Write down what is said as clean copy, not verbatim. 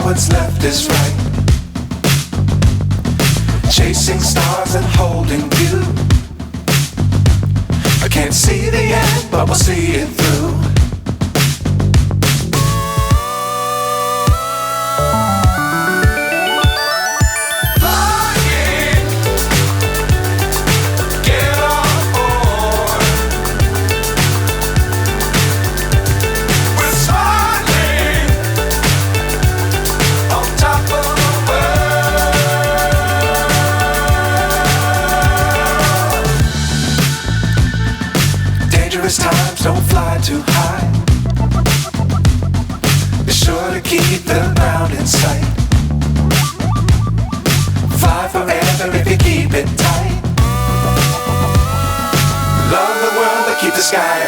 what's left is right. Chasing stars and holding you. I can't see the end, but we'll see it through. Times don't fly too high. Be sure to keep the ground in sight. Fly forever if you keep it tight. Love the world but keep the sky